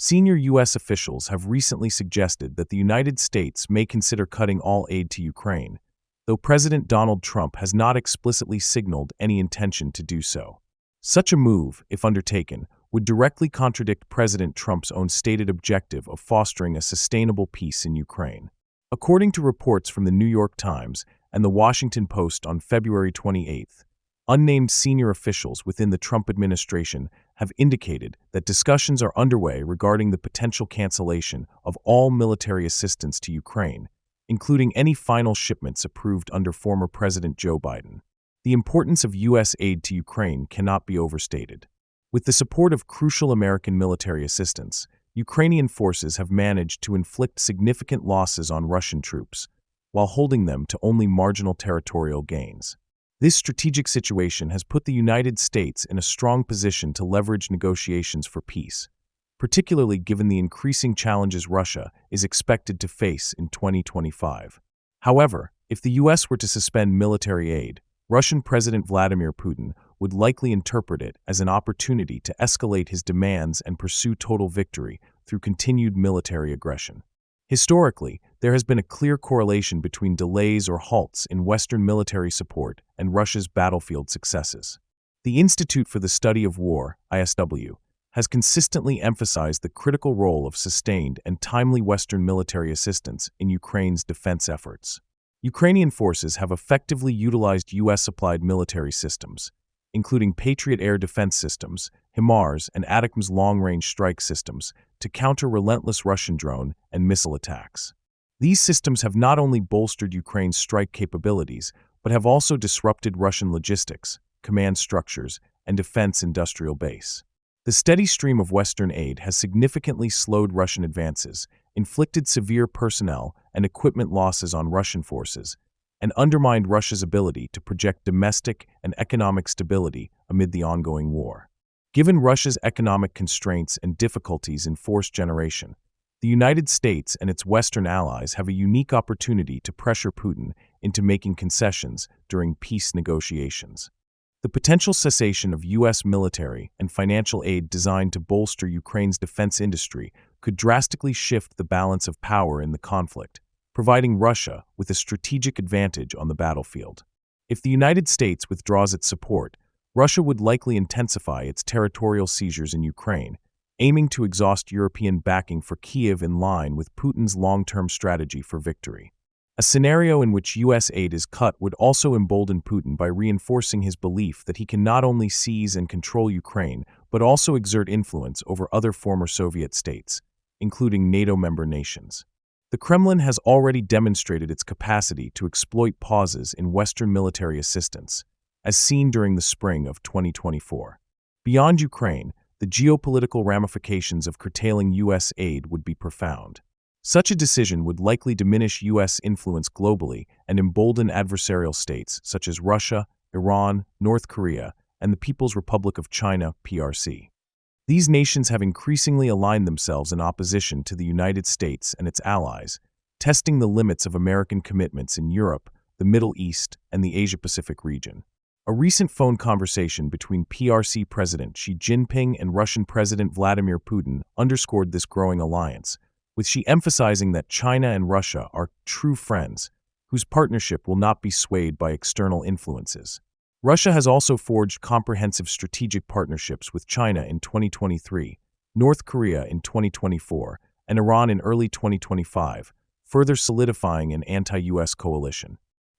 Senior U.S. officials have recently suggested that the United States may consider cutting all aid to Ukraine, though President Donald Trump has not explicitly signaled any intention to do so. Such a move, if undertaken, would directly contradict President Trump's own stated objective of fostering a sustainable peace in Ukraine. According to reports from the New York Times and the Washington Post on February 28, unnamed senior officials within the Trump administration have indicated that discussions are underway regarding the potential cancellation of all military assistance to Ukraine, including any final shipments approved under former President Joe Biden. The importance of U.S. aid to Ukraine cannot be overstated. With the support of crucial American military assistance, Ukrainian forces have managed to inflict significant losses on Russian troops, while holding them to only marginal territorial gains. This strategic situation has put the United States in a strong position to leverage negotiations for peace, particularly given the increasing challenges Russia is expected to face in 2025. However, if the U.S. were to suspend military aid, Russian President Vladimir Putin would likely interpret it as an opportunity to escalate his demands and pursue total victory through continued military aggression. Historically, there has been a clear correlation between delays or halts in Western military support and Russia's battlefield successes. The Institute for the Study of War, ISW, has consistently emphasized the critical role of sustained and timely Western military assistance in Ukraine's defense efforts. Ukrainian forces have effectively utilized U.S.-supplied military systems, including Patriot air defense systems, HIMARS, and ATACMS long-range strike systems, to counter relentless Russian drone and missile attacks. These systems have not only bolstered Ukraine's strike capabilities, but have also disrupted Russian logistics, command structures, and defense industrial base. The steady stream of Western aid has significantly slowed Russian advances, inflicted severe personnel and equipment losses on Russian forces, and undermined Russia's ability to project domestic and economic stability amid the ongoing war. Given Russia's economic constraints and difficulties in force generation, the United States and its Western allies have a unique opportunity to pressure Putin into making concessions during peace negotiations. The potential cessation of U.S. military and financial aid designed to bolster Ukraine's defense industry could drastically shift the balance of power in the conflict, providing Russia with a strategic advantage on the battlefield. If the United States withdraws its support, Russia would likely intensify its territorial seizures in Ukraine, aiming to exhaust European backing for Kyiv in line with Putin's long-term strategy for victory. A scenario in which U.S. aid is cut would also embolden Putin by reinforcing his belief that he can not only seize and control Ukraine, but also exert influence over other former Soviet states, including NATO member nations. The Kremlin has already demonstrated its capacity to exploit pauses in Western military assistance, as seen during the spring of 2024. Beyond Ukraine, the geopolitical ramifications of curtailing U.S. aid would be profound. Such a decision would likely diminish U.S. influence globally and embolden adversarial states such as Russia, Iran, North Korea, and the People's Republic of China, PRC. These nations have increasingly aligned themselves in opposition to the United States and its allies, testing the limits of American commitments in Europe, the Middle East, and the Asia-Pacific region. A recent phone conversation between PRC President Xi Jinping and Russian President Vladimir Putin underscored this growing alliance, with Xi emphasizing that China and Russia are true friends, whose partnership will not be swayed by external influences. Russia has also forged comprehensive strategic partnerships with China in 2023, North Korea in 2024, and Iran in early 2025, further solidifying an anti-U.S. coalition.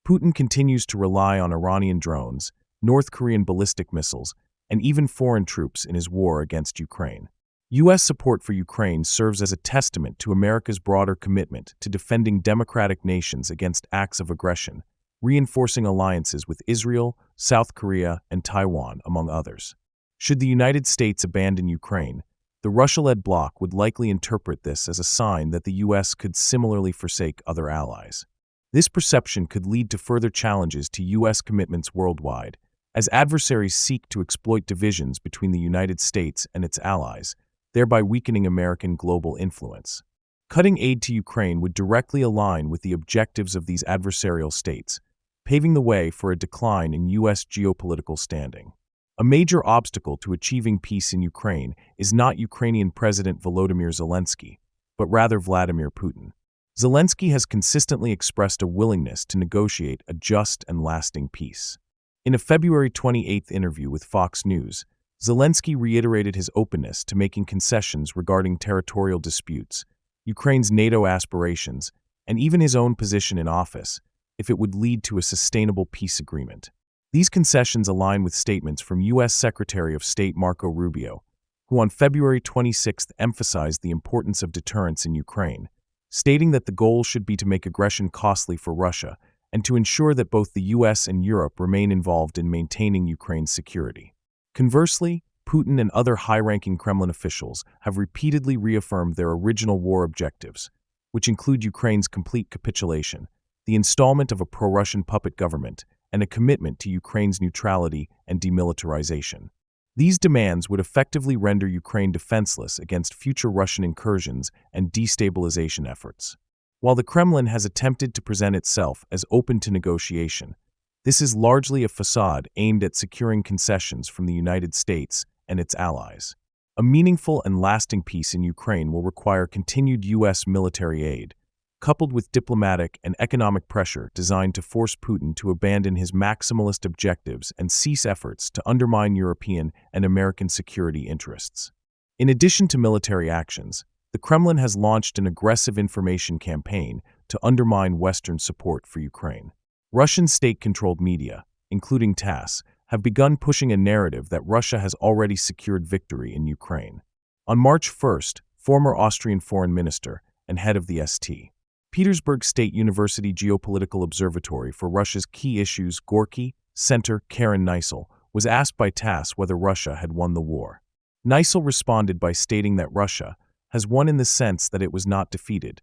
Putin continues to rely on Iranian drones, North Korean ballistic missiles, and even foreign troops in his war against Ukraine. U.S. support for Ukraine serves as a testament to America's broader commitment to defending democratic nations against acts of aggression, reinforcing alliances with Israel, South Korea, and Taiwan, among others. Should the United States abandon Ukraine, the Russia-led bloc would likely interpret this as a sign that the U.S. could similarly forsake other allies. This perception could lead to further challenges to U.S. commitments worldwide, as adversaries seek to exploit divisions between the United States and its allies, thereby weakening American global influence. Cutting aid to Ukraine would directly align with the objectives of these adversarial states, paving the way for a decline in U.S. geopolitical standing. A major obstacle to achieving peace in Ukraine is not Ukrainian President Volodymyr Zelensky, but rather Vladimir Putin. Zelensky has consistently expressed a willingness to negotiate a just and lasting peace. In a February 28 interview with Fox News, Zelensky reiterated his openness to making concessions regarding territorial disputes, Ukraine's NATO aspirations, and even his own position in office, if it would lead to a sustainable peace agreement. These concessions align with statements from U.S. Secretary of State Marco Rubio, who on February 26 emphasized the importance of deterrence in Ukraine, stating that the goal should be to make aggression costly for Russia and to ensure that both the U.S. and Europe remain involved in maintaining Ukraine's security. Conversely, Putin and other high-ranking Kremlin officials have repeatedly reaffirmed their original war objectives, which include Ukraine's complete capitulation, the installment of a pro-Russian puppet government, and a commitment to Ukraine's neutrality and demilitarization. These demands would effectively render Ukraine defenseless against future Russian incursions and destabilization efforts. While the Kremlin has attempted to present itself as open to negotiation, this is largely a facade aimed at securing concessions from the United States and its allies. A meaningful and lasting peace in Ukraine will require continued U.S. military aid, coupled with diplomatic and economic pressure designed to force Putin to abandon his maximalist objectives and cease efforts to undermine European and American security interests. In addition to military actions, the Kremlin has launched an aggressive information campaign to undermine Western support for Ukraine. Russian state-controlled media, including TASS, have begun pushing a narrative that Russia has already secured victory in Ukraine. On March 1st, former Austrian foreign minister and head of the St. Petersburg State University Geopolitical Observatory for Russia's Key Issues Gorky Center Karen Neisel was asked by TASS whether Russia had won the war. Neisel responded by stating that Russia has won in the sense that it was not defeated,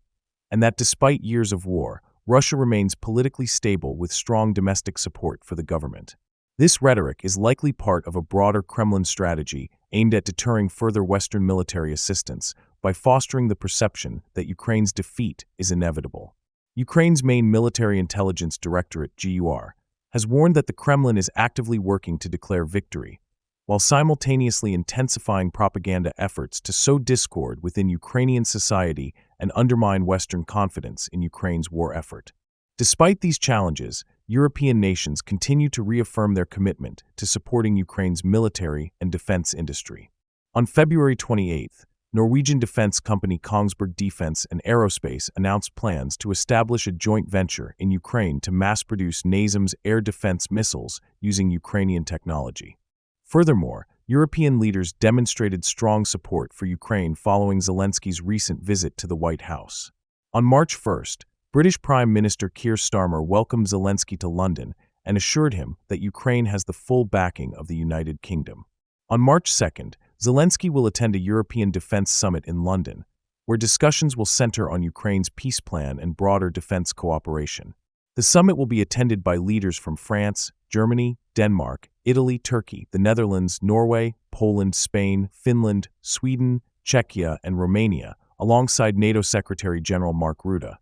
and that despite years of war, Russia remains politically stable with strong domestic support for the government. This rhetoric is likely part of a broader Kremlin strategy aimed at deterring further Western military assistance by fostering the perception that Ukraine's defeat is inevitable. Ukraine's main military intelligence directorate, GUR, has warned that the Kremlin is actively working to declare victory, while simultaneously intensifying propaganda efforts to sow discord within Ukrainian society and undermine Western confidence in Ukraine's war effort. Despite these challenges, European nations continue to reaffirm their commitment to supporting Ukraine's military and defense industry. On February 28, Norwegian defense company Kongsberg Defence and Aerospace announced plans to establish a joint venture in Ukraine to mass-produce NASAMS air defense missiles using Ukrainian technology. Furthermore, European leaders demonstrated strong support for Ukraine following Zelensky's recent visit to the White House. On March 1st, British Prime Minister Keir Starmer welcomed Zelensky to London and assured him that Ukraine has the full backing of the United Kingdom. On March 2nd, Zelensky will attend a European defense summit in London, where discussions will center on Ukraine's peace plan and broader defense cooperation. The summit will be attended by leaders from France, Germany, Denmark, Italy, Turkey, the Netherlands, Norway, Poland, Spain, Finland, Sweden, Czechia, and Romania, alongside NATO Secretary General Mark Rutte,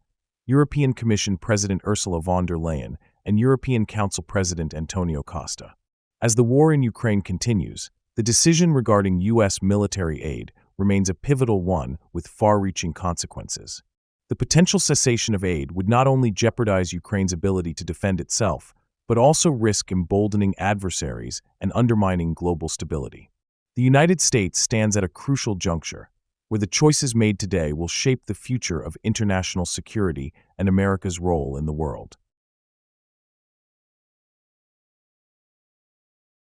European Commission President Ursula von der Leyen, and European Council President Antonio Costa. As the war in Ukraine continues, the decision regarding U.S. military aid remains a pivotal one with far-reaching consequences. The potential cessation of aid would not only jeopardize Ukraine's ability to defend itself, but also risk emboldening adversaries and undermining global stability. The United States stands at a crucial juncture, where the choices made today will shape the future of international security and America's role in the world.